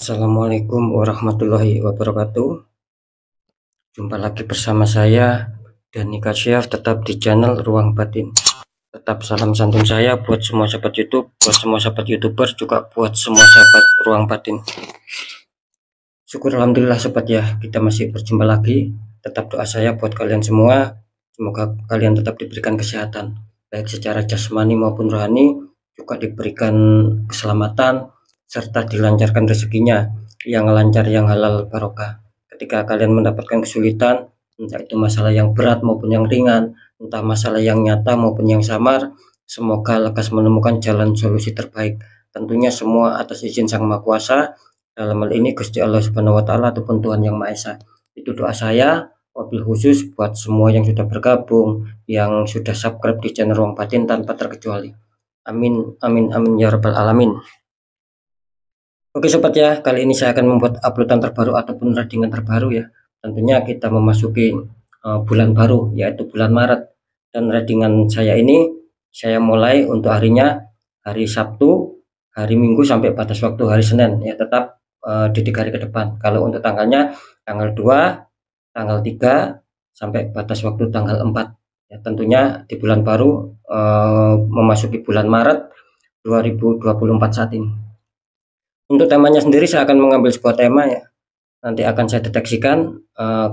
Assalamualaikum warahmatullahi wabarakatuh. Jumpa lagi bersama saya Dani Kasyaf, tetap di channel Ruang Batin. Tetap salam santun saya buat semua sahabat YouTube, buat semua sahabat YouTuber, juga buat semua sahabat Ruang Batin. Syukur alhamdulillah sobat ya, kita masih berjumpa lagi. Tetap doa saya buat kalian semua, semoga kalian tetap diberikan kesehatan, baik secara jasmani maupun rohani, juga diberikan keselamatan serta dilancarkan rezekinya yang lancar, yang halal barokah. Ketika kalian mendapatkan kesulitan, entah itu masalah yang berat maupun yang ringan, entah masalah yang nyata maupun yang samar, semoga lekas menemukan jalan solusi terbaik. Tentunya semua atas izin Sang Maha Kuasa, dalam hal ini Gusti Allah Subhanahu wa taala ataupun Tuhan Yang Maha Esa. Itu doa saya, wabil khusus buat semua yang sudah bergabung, yang sudah subscribe di channel Ruang Batin tanpa terkecuali. Amin amin amin ya rabbal alamin. Oke sobat ya, kali ini saya akan membuat uploadan terbaru ataupun readingan terbaru ya. Tentunya kita memasuki bulan baru, yaitu bulan Maret. Dan readingan saya ini saya mulai untuk harinya hari Sabtu, hari Minggu sampai batas waktu hari Senin ya, tetap di 3 hari ke depan. Kalau untuk tanggalnya tanggal 2, tanggal 3 sampai batas waktu tanggal 4 ya. Tentunya di bulan baru memasuki bulan Maret 2024 saat ini. Untuk temanya sendiri saya akan mengambil sebuah tema ya. Nanti akan saya deteksikan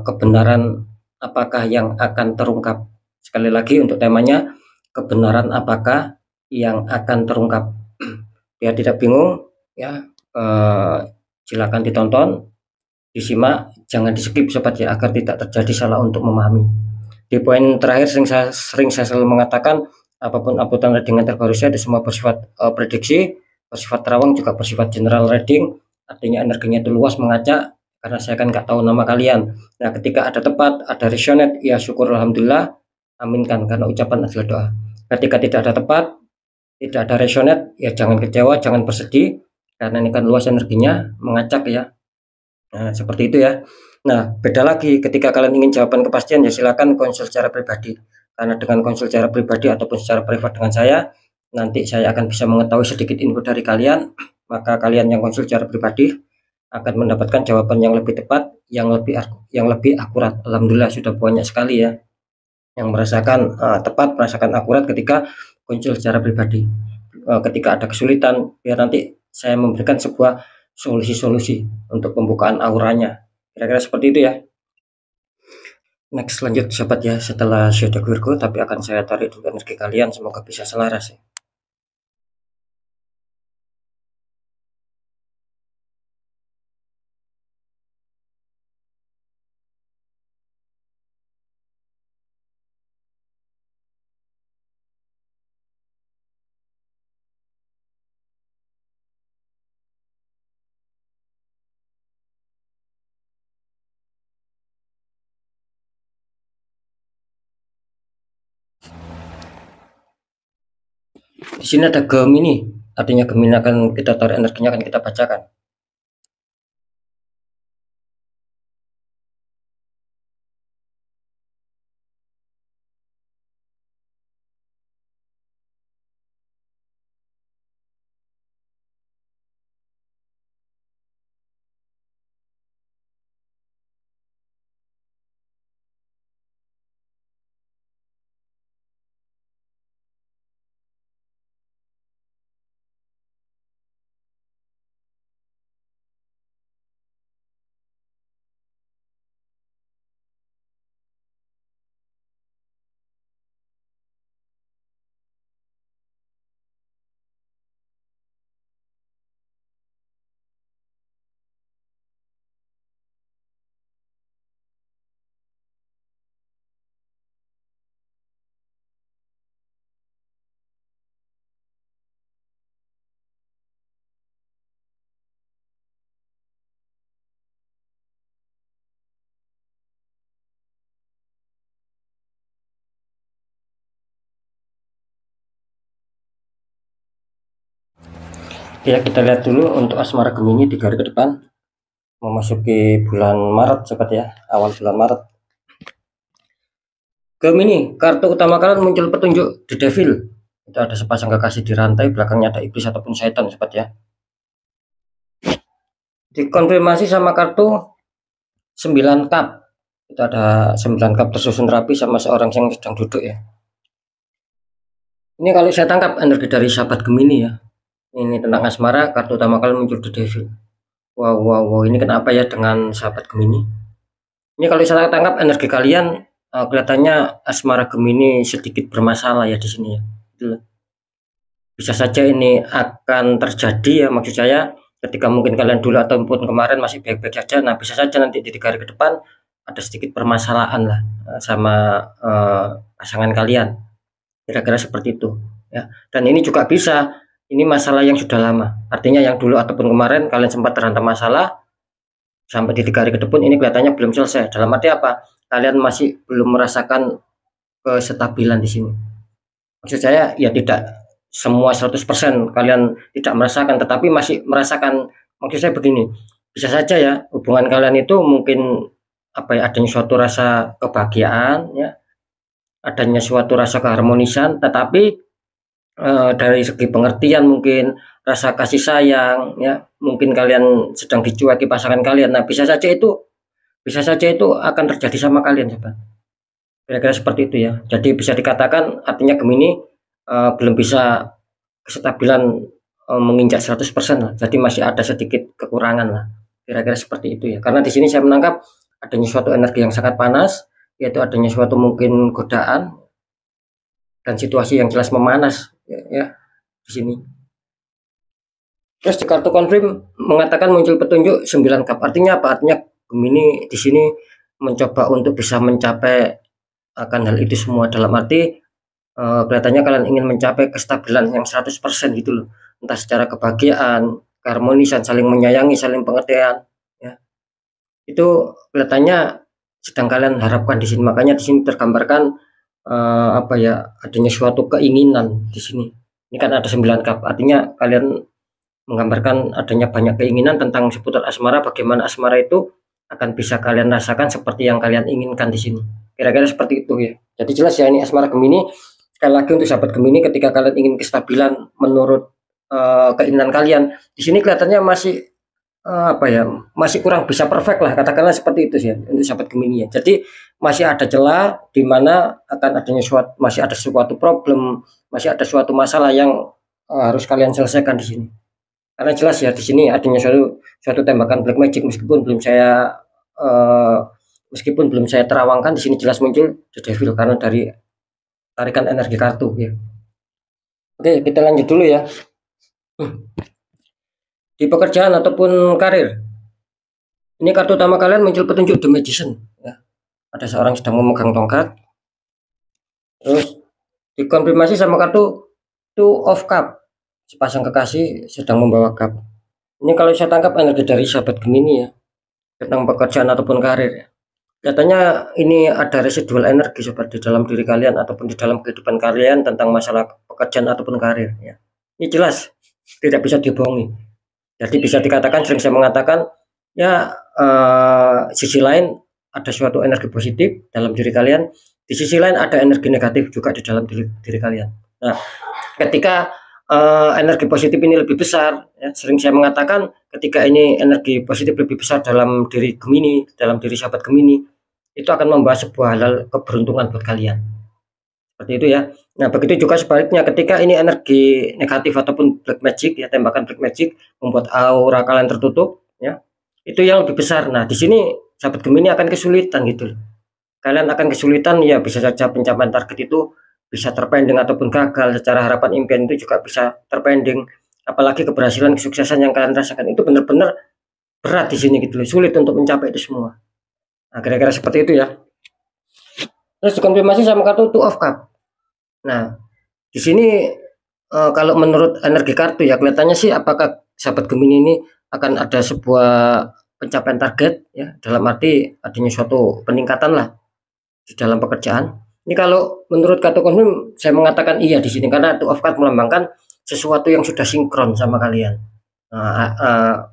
kebenaran apakah yang akan terungkap. Sekali lagi untuk temanya, kebenaran apakah yang akan terungkap. Biar tidak bingung ya, silakan ditonton, disimak, jangan di skip sobat ya, agar tidak terjadi salah untuk memahami. Di poin terakhir sering saya selalu mengatakan, apapun uploadan readingan terbaru saya itu semua bersifat prediksi, bersifat terawang, juga bersifat general reading, artinya energinya itu luas mengacak, karena saya kan nggak tahu nama kalian. Nah ketika ada tepat, ada resonate, ya syukur alhamdulillah, aminkan, karena ucapan adalah doa. Ketika tidak ada tepat, tidak ada resonate, ya jangan kecewa, jangan bersedih, karena ini kan luas energinya mengacak ya. Nah seperti itu ya. Nah beda lagi ketika kalian ingin jawaban kepastian, ya silakan konsul secara pribadi, karena dengan konsul secara pribadi ataupun secara privat dengan saya, nanti saya akan bisa mengetahui sedikit info dari kalian, maka kalian yang konsul secara pribadi akan mendapatkan jawaban yang lebih tepat, yang lebih akurat. Alhamdulillah sudah banyak sekali ya yang merasakan tepat, merasakan akurat ketika konsul secara pribadi. Ketika ada kesulitan, biar nanti saya memberikan sebuah solusi-solusi untuk pembukaan auranya. Kira-kira seperti itu ya. Next lanjut sobat ya, setelah sudah Virgo, tapi akan saya tarik dulu energi kalian, semoga bisa selaras ya. Di sini ada Gemini, artinya Gemini akan kita tarik energinya, akan kita bacakan. Ya kita lihat dulu untuk asmara Gemini 3 hari ke depan, memasuki bulan Maret sobat ya, awal bulan Maret. Gemini, kartu utama kalian muncul petunjuk The Devil. Itu ada sepasang kekasih di rantai, belakangnya ada iblis ataupun setan sobat ya. Dikonfirmasi sama kartu 9 cup. Itu ada 9 cup tersusun rapi sama seorang yang sedang duduk ya. Ini kalau saya tangkap energi dari sahabat Gemini ya. Ini tentang asmara, kartu utama kalian muncul The Devil. Wow, ini kenapa ya dengan sahabat Gemini? Ini kalau saya tangkap energi kalian kelihatannya asmara Gemini sedikit bermasalah ya di sini ya. Bisa saja ini akan terjadi ya, maksud saya ketika mungkin kalian dulu ataupun kemarin masih baik-baik saja. Nah, bisa saja nanti di 3 hari ke depan ada sedikit permasalahan lah sama pasangan kalian. Kira-kira seperti itu ya. Dan ini juga bisa ini masalah yang sudah lama. Artinya yang dulu ataupun kemarin kalian sempat terhantam masalah sampai di 3 hari ke depan ini kelihatannya belum selesai. Dalam arti apa? Kalian masih belum merasakan kestabilan di sini. Maksud saya ya tidak semua 100% kalian tidak merasakan, tetapi masih merasakan. Maksud saya begini, bisa saja ya hubungan kalian itu mungkin apa ya, adanya suatu rasa kebahagiaan ya, adanya suatu rasa keharmonisan, tetapi dari segi pengertian mungkin rasa kasih sayang ya, mungkin kalian sedang dicueki pasangan kalian. Nah, bisa saja itu akan terjadi sama kalian coba. Kira-kira seperti itu ya. Jadi bisa dikatakan artinya Gemini belum bisa kestabilan menginjak 100% lah. Jadi masih ada sedikit kekurangan lah. Kira-kira seperti itu ya. Karena di sini saya menangkap adanya suatu energi yang sangat panas, yaitu adanya suatu mungkin godaan dan situasi yang jelas memanas ya di sini. Terus di kartu konfirm mengatakan muncul petunjuk 9 cup. Artinya apa? Artinya Gemini di sini mencoba untuk bisa mencapai akan hal itu semua, dalam arti kelihatannya kalian ingin mencapai kestabilan yang 100% gitu loh, entah secara kebahagiaan, keharmonisan, saling menyayangi, saling pengertian ya. Itu kelihatannya sedang kalian harapkan di sini. Makanya di sini tergambarkan apa ya, adanya suatu keinginan di sini. Ini kan ada 9 cup, artinya kalian menggambarkan adanya banyak keinginan tentang seputar asmara, bagaimana asmara itu akan bisa kalian rasakan seperti yang kalian inginkan di sini. Kira-kira seperti itu ya. Jadi jelas ya ini asmara Gemini. Sekali lagi untuk sahabat Gemini, ketika kalian ingin kestabilan menurut keinginan kalian, di sini kelihatannya masih apa ya, masih kurang bisa perfect lah, katakanlah seperti itu sih ya, untuk sahabat Gemini ya. Jadi masih ada celah di mana akan adanya masih ada suatu problem, masih ada suatu masalah yang harus kalian selesaikan di sini. Karena jelas ya di sini adanya suatu tembakan black magic, meskipun belum saya terawangkan, di sini jelas muncul The Devil karena dari tarikan energi kartu ya. Oke, kita lanjut dulu ya. Di pekerjaan ataupun karir, ini kartu utama kalian muncul petunjuk The Magician ya. Ada seorang sedang memegang tongkat. Terus dikonfirmasi sama kartu Two of Cup, sepasang kekasih sedang membawa cup. Ini kalau saya tangkap energi dari sahabat Gemini ya, tentang pekerjaan ataupun karir ya. Katanya ini ada residual energi seperti di dalam diri kalian ataupun di dalam kehidupan kalian tentang masalah pekerjaan ataupun karir ya. Ini jelas tidak bisa dibohongi. Jadi bisa dikatakan, sering saya mengatakan ya, sisi lain ada suatu energi positif dalam diri kalian, di sisi lain ada energi negatif juga di dalam diri kalian. Nah, ketika energi positif ini lebih besar ya, sering saya mengatakan ketika ini energi positif lebih besar dalam diri Gemini, dalam diri sahabat Gemini, itu akan membawa sebuah hal keberuntungan buat kalian. Seperti itu ya. Nah, begitu juga sebaliknya ketika ini energi negatif ataupun black magic ya, tembakan black magic membuat aura kalian tertutup ya, itu yang lebih besar. Nah, di sini sahabat Gemini akan kesulitan gitu loh. Kalian akan kesulitan ya, bisa saja pencapaian target itu bisa terpending ataupun gagal, secara harapan impian itu juga bisa terpending. Apalagi keberhasilan, kesuksesan yang kalian rasakan itu benar-benar berat di sini gitu loh, sulit untuk mencapai itu semua. Nah, kira-kira seperti itu ya. Terus dikonfirmasi sama kartu Two of Cup. Nah, di sini kalau menurut energi kartu ya, kelihatannya sih apakah sahabat Gemini ini akan ada sebuah pencapaian target ya, dalam arti adanya suatu peningkatan lah di dalam pekerjaan. Ini kalau menurut kartu konfirm saya mengatakan iya di sini, karena Two of Cup melambangkan sesuatu yang sudah sinkron sama kalian. Nah,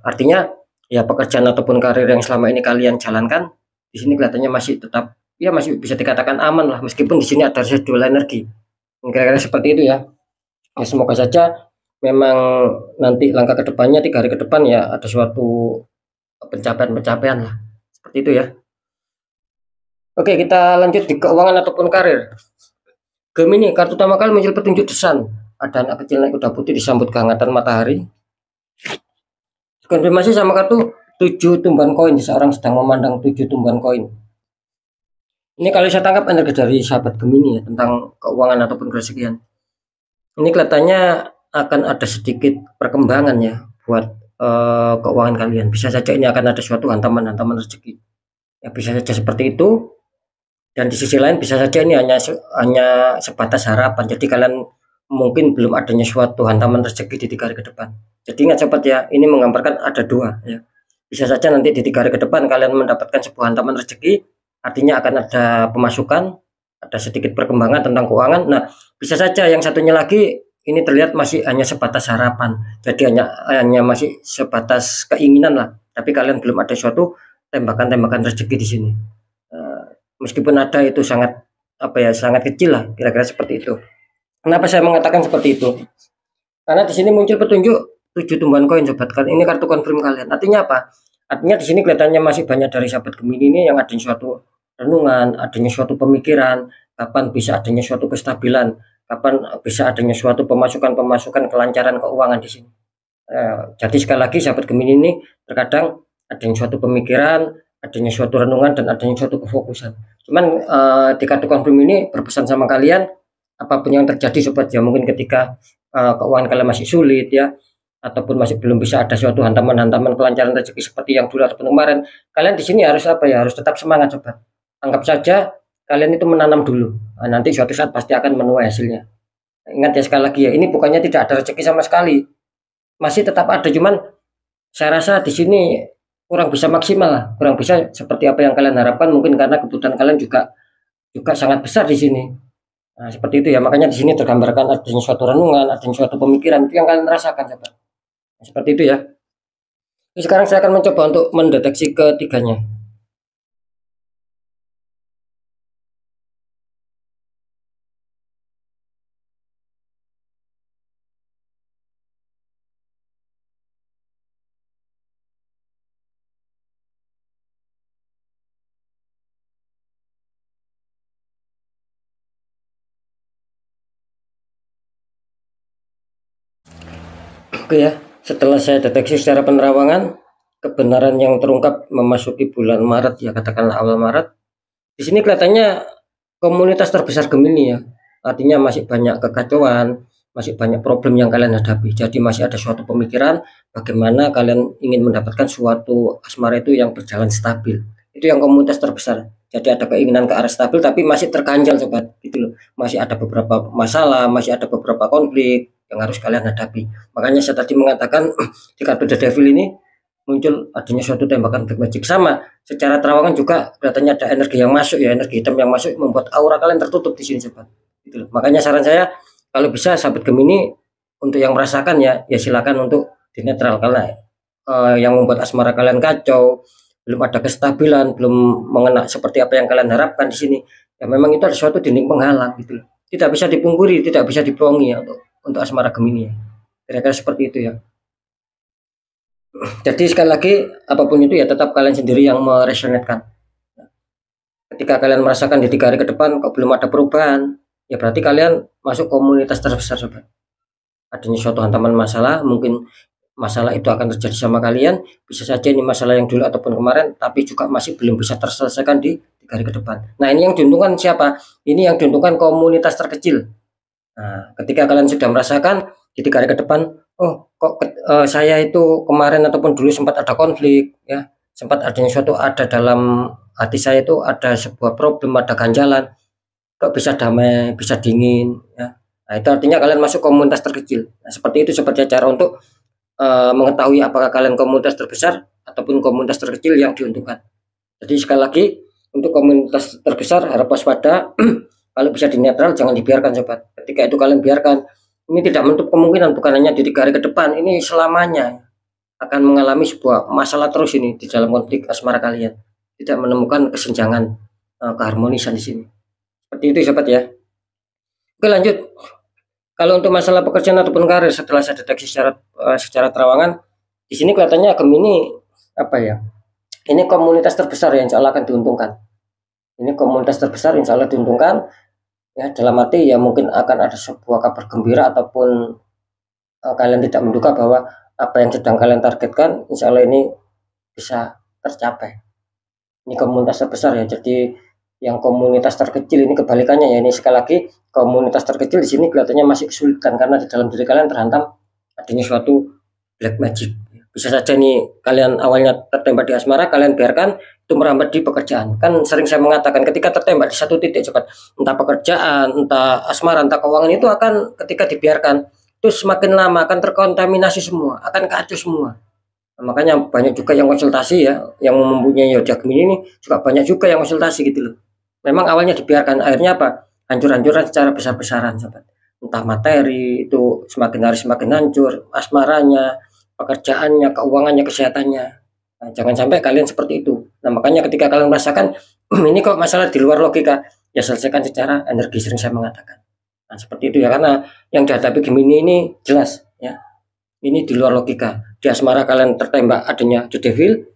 artinya ya pekerjaan ataupun karir yang selama ini kalian jalankan di sini kelihatannya masih tetap ya, masih bisa dikatakan aman lah, meskipun di sini ada residual energi. Kira-kira seperti itu ya. Ya, semoga saja memang nanti langkah kedepannya 3 hari ke depan ya ada suatu pencapaian-pencapaian lah, seperti itu ya. Oke, kita lanjut di keuangan ataupun karir. Gemini, kartu utama kali muncul petunjuk desan. Ada anak kecil naik kuda putih disambut kehangatan matahari. Konfirmasi sama kartu 7 tumbuhan koin. Seorang sedang memandang 7 tumbuhan koin. Ini kalau saya tangkap energi dari sahabat Gemini ya, tentang keuangan ataupun kerezekian. Ini kelihatannya akan ada sedikit perkembangan ya buat keuangan kalian. Bisa saja ini akan ada suatu hantaman-hantaman rezeki. Ya bisa saja seperti itu. Dan di sisi lain bisa saja ini hanya sebatas harapan. Jadi kalian mungkin belum adanya suatu hantaman rezeki di 3 hari ke depan. Jadi ingat sobat ya, ini menggambarkan ada dua ya. Bisa saja nanti di 3 hari ke depan kalian mendapatkan sebuah hantaman rezeki, artinya akan ada pemasukan, ada sedikit perkembangan tentang keuangan. Nah, bisa saja yang satunya lagi ini terlihat masih hanya sebatas harapan. Jadi hanya masih sebatas keinginan lah. Tapi kalian belum ada suatu tembakan-tembakan rezeki di sini. Meskipun ada itu sangat sangat kecil lah, kira-kira seperti itu. Kenapa saya mengatakan seperti itu? Karena di sini muncul petunjuk 7 tumbuhan koin sobat. Ini kartu konfirm kalian. Artinya apa? Artinya di sini kelihatannya masih banyak dari sahabat Gemini ini yang adanya suatu renungan, adanya suatu pemikiran, kapan bisa adanya suatu kestabilan, kapan bisa adanya suatu pemasukan kelancaran keuangan di sini. Jadi sekali lagi sahabat Gemini ini terkadang adanya suatu pemikiran, adanya suatu renungan, dan adanya suatu kefokusan. Cuman di kartu konfirm ini berpesan sama kalian, apapun yang terjadi sobat ya, mungkin ketika keuangan kalian masih sulit ya, ataupun masih belum bisa ada suatu hantaman-hantaman kelancaran rezeki seperti yang dulu ataupun kemarin, kalian di sini harus harus tetap semangat sobat. Anggap saja kalian itu menanam dulu, nanti suatu saat pasti akan menuai hasilnya. Ingat ya sekali lagi ya, ini bukannya tidak ada rezeki sama sekali, masih tetap ada, cuman saya rasa di sini kurang bisa maksimal lah, kurang bisa seperti apa yang kalian harapkan, mungkin karena kebutuhan kalian juga sangat besar di sini. Nah, seperti itu ya, makanya di sini tergambarkan adanya suatu renungan, adanya suatu pemikiran, itu yang kalian rasakan sobat. Nah, seperti itu ya. Jadi sekarang saya akan mencoba untuk mendeteksi ketiganya. Oke ya, setelah saya deteksi secara penerawangan, kebenaran yang terungkap memasuki bulan Maret ya, katakanlah awal Maret. Di sini kelihatannya komunitas terbesar Gemini ya, artinya masih banyak kekacauan, masih banyak problem yang kalian hadapi. Jadi masih ada suatu pemikiran bagaimana kalian ingin mendapatkan suatu asmara itu yang berjalan stabil. Itu yang komunitas terbesar. Jadi ada keinginan ke arah stabil tapi masih terganjal sobat, gitu loh. Masih ada beberapa masalah, masih ada beberapa konflik yang harus kalian hadapi. Makanya saya tadi mengatakan di kartu The Devil ini muncul adanya suatu tembakan black magic. Sama secara terawangan juga kelihatannya ada energi yang masuk ya, energi hitam yang masuk membuat aura kalian tertutup di sini sobat, gitu loh. Makanya saran saya kalau bisa sahabat Gemini untuk yang merasakan ya silakan untuk dinetral, karena yang membuat asmara kalian kacau, belum ada kestabilan, belum mengena seperti apa yang kalian harapkan di sini ya, memang itu ada suatu dinding penghalang, gitu loh. Tidak bisa dipungkiri, tidak bisa dibohongi ya untuk asmara Gemini ya, kira-kira seperti itu ya. Jadi sekali lagi apapun itu ya tetap kalian sendiri yang meresonetkan. Ketika kalian merasakan di 3 hari ke depan kok belum ada perubahan, ya berarti kalian masuk komunitas terbesar sobat. Adanya suatu hantaman masalah, mungkin masalah itu akan terjadi sama kalian, bisa saja ini masalah yang dulu ataupun kemarin, tapi juga masih belum bisa terselesaikan di 3 hari ke depan. Nah, ini yang diuntungkan siapa? Ini yang diuntungkan komunitas terkecil. Nah, ketika kalian sudah merasakan di 3 hari ke depan, oh kok saya itu kemarin ataupun dulu sempat ada konflik ya, sempat adanya suatu ada dalam hati saya itu ada sebuah problem, ada ganjalan, kok bisa damai, bisa dingin ya. Nah, itu artinya kalian masuk komunitas terkecil. Nah, seperti itu seperti cara untuk mengetahui apakah kalian komunitas terbesar ataupun komunitas terkecil yang diuntungkan. Jadi sekali lagi untuk komunitas terbesar harap waspada. Kalau bisa di netral jangan dibiarkan sobat. Ketika itu kalian biarkan, ini tidak menutup kemungkinan bukan hanya di 3 hari ke depan, ini selamanya akan mengalami sebuah masalah terus ini di dalam konflik asmara kalian. Tidak menemukan kesenjangan keharmonisan di sini. Seperti itu sobat ya. Oke lanjut. Kalau untuk masalah pekerjaan ataupun karir, setelah saya deteksi secara terawangan, di sini kelihatannya Gemini apa ya, ini komunitas terbesar yang insya Allah akan diuntungkan. Ini komunitas terbesar insya Allah diuntungkan ya, dalam arti ya mungkin akan ada sebuah kabar gembira ataupun kalian tidak menduga bahwa apa yang sedang kalian targetkan insya Allah ini bisa tercapai. Ini komunitas terbesar ya, jadi yang komunitas terkecil ini kebalikannya ya. Ini sekali lagi komunitas terkecil di sini kelihatannya masih kesulitan karena di dalam diri kalian terhantam adanya suatu black magic. Bisa saja nih kalian awalnya tertembak di asmara, kalian biarkan itu merambat di pekerjaan. Kan sering saya mengatakan ketika tertembak di satu titik cepat, entah pekerjaan, entah asmara, entah keuangan, itu akan ketika dibiarkan itu semakin lama akan terkontaminasi semua, akan kacau semua. Nah, makanya banyak juga yang konsultasi ya, yang mempunyai zodiak Gemini ini juga banyak juga yang konsultasi gitu loh. Memang awalnya dibiarkan, akhirnya apa? Hancur-hancuran secara besar-besaran, sobat. Entah materi itu semakin hari semakin hancur, asmaranya, pekerjaannya, keuangannya, kesehatannya. Nah, jangan sampai kalian seperti itu. Nah, makanya ketika kalian merasakan ini kok masalah di luar logika, ya selesaikan secara energi, sering saya mengatakan. Nah, seperti itu ya, karena yang dihadapi Gemini ini jelas ya. Ini di luar logika. Di asmara kalian tertembak adanya The Devil,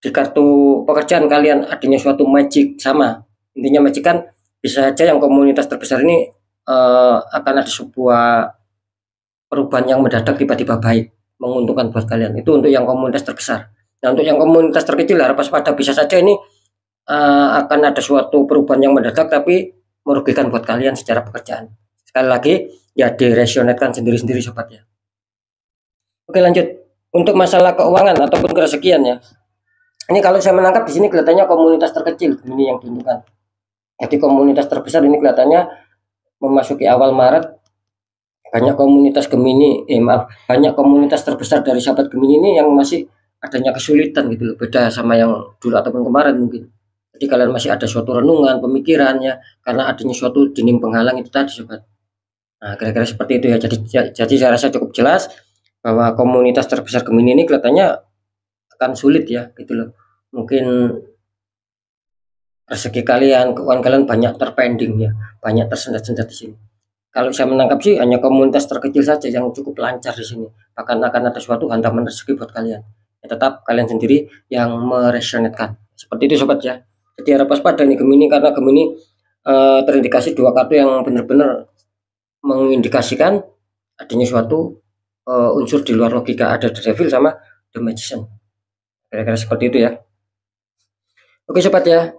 di kartu pekerjaan kalian adanya suatu magic sama. Intinya magic kan bisa saja yang komunitas terbesar ini akan ada sebuah perubahan yang mendadak tiba-tiba baik, menguntungkan buat kalian. Itu untuk yang komunitas terbesar. Nah, untuk yang komunitas terkecil harap waspada, bisa saja ini akan ada suatu perubahan yang mendadak tapi merugikan buat kalian secara pekerjaan. Sekali lagi ya diresionetkan sendiri-sendiri sobat ya. Oke, lanjut untuk masalah keuangan ataupun kerezekian ya. Ini kalau saya menangkap di sini kelihatannya komunitas terkecil ini yang diuntungkan. Jadi komunitas terbesar ini kelihatannya memasuki awal Maret banyak komunitas Gemini, banyak komunitas terbesar dari sahabat Gemini ini yang masih adanya kesulitan gitu loh, beda sama yang dulu ataupun kemarin mungkin. Jadi kalian masih ada suatu renungan, pemikirannya karena adanya suatu dinding penghalang itu tadi sobat. Nah, kira-kira seperti itu ya. Jadi saya rasa cukup jelas bahwa komunitas terbesar Gemini ini kelihatannya akan sulit ya gitu loh. Mungkin rezeki kalian, keuangan kalian banyak terpending ya, banyak tersendat-sendat di sini. Kalau saya menangkap sih hanya komunitas terkecil saja yang cukup lancar di sini. Bahkan akan ada suatu hantaman rezeki buat kalian. Ya, tetap kalian sendiri yang meresonetkan. Seperti itu sobat ya. Jadi harap waspada nih Gemini, karena Gemini terindikasi dua kartu yang benar-benar mengindikasikan adanya suatu unsur di luar logika, ada The Devil sama The Magician. Kira-kira seperti itu ya. Oke sobat ya,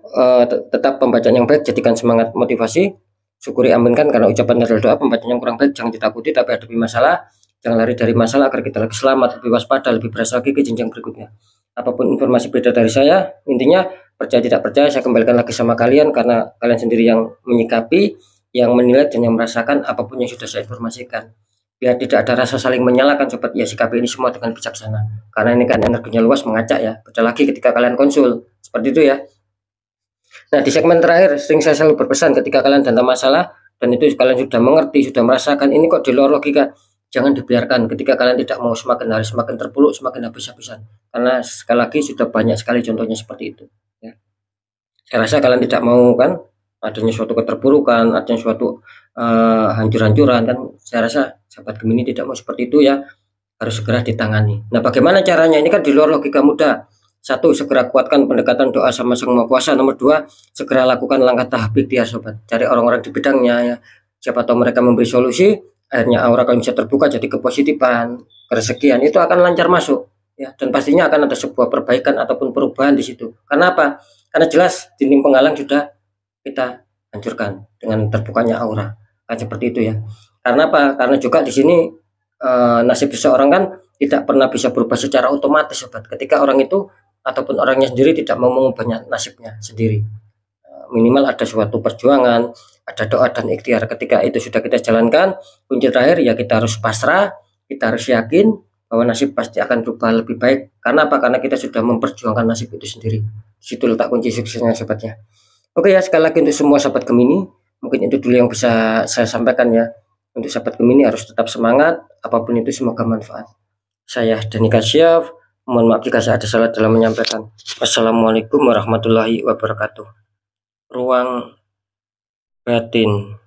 tetap pembacaan yang baik, jadikan semangat motivasi, syukuri aminkan karena ucapan adalah doa. Pembacaan yang kurang baik jangan ditakuti, tapi hadapi masalah, jangan lari dari masalah agar kita lebih selamat, lebih waspada, lebih berasa lagi ke jenjang berikutnya. Apapun informasi beda dari saya, intinya percaya tidak percaya saya kembalikan lagi sama kalian, karena kalian sendiri yang menyikapi, yang menilai dan yang merasakan apapun yang sudah saya informasikan. Biar tidak ada rasa saling menyalahkan sobat ya, sikapi ini semua dengan bijaksana, karena ini kan energinya luas mengacak ya. Beda lagi ketika kalian konsul seperti itu ya. Nah, di segmen terakhir sering saya selalu berpesan ketika kalian datang masalah dan itu kalian sudah mengerti, sudah merasakan ini kok di luar logika, jangan dibiarkan. Ketika kalian tidak mau semakin hari semakin terpuruk, semakin habis-habisan, karena sekali lagi sudah banyak sekali contohnya seperti itu ya. Saya rasa kalian tidak mau kan adanya suatu keterpurukan, adanya suatu hancur-hancuran, dan saya rasa sahabat Gemini tidak mau seperti itu ya, harus segera ditangani. Nah, bagaimana caranya? Ini kan di luar logika mudah. Satu, segera kuatkan pendekatan doa sama Sang Maha Kuasa. Nomor dua, segera lakukan langkah tahap ikhtiar sobat. Cari orang-orang di bidangnya ya. Siapa tahu mereka memberi solusi, akhirnya aura kalian bisa terbuka, jadi kepositifan, kerezekian itu akan lancar masuk ya, dan pastinya akan ada sebuah perbaikan ataupun perubahan di situ. Karena apa? Karena jelas dinding penghalang sudah kita hancurkan dengan terbukanya aura. Kan seperti itu ya. Karena apa? Karena juga di sini nasib seseorang kan tidak pernah bisa berubah secara otomatis sobat. Ketika orang itu ataupun orangnya sendiri tidak mau mengubahnya nasibnya sendiri, minimal ada suatu perjuangan, ada doa dan ikhtiar. Ketika itu sudah kita jalankan, kunci terakhir ya kita harus pasrah, kita harus yakin bahwa nasib pasti akan berubah lebih baik. Karena apa? Karena kita sudah memperjuangkan nasib itu sendiri. Di situ letak kunci suksesnya sobatnya. Oke ya, sekali lagi untuk semua sahabat Gemini, mungkin itu dulu yang bisa saya sampaikan ya. Untuk sahabat Gemini harus tetap semangat, apapun itu semoga manfaat. Saya Dani Kasyaf, mohon maaf jika saya ada salah dalam menyampaikan. Wassalamualaikum warahmatullahi wabarakatuh. Ruang batin.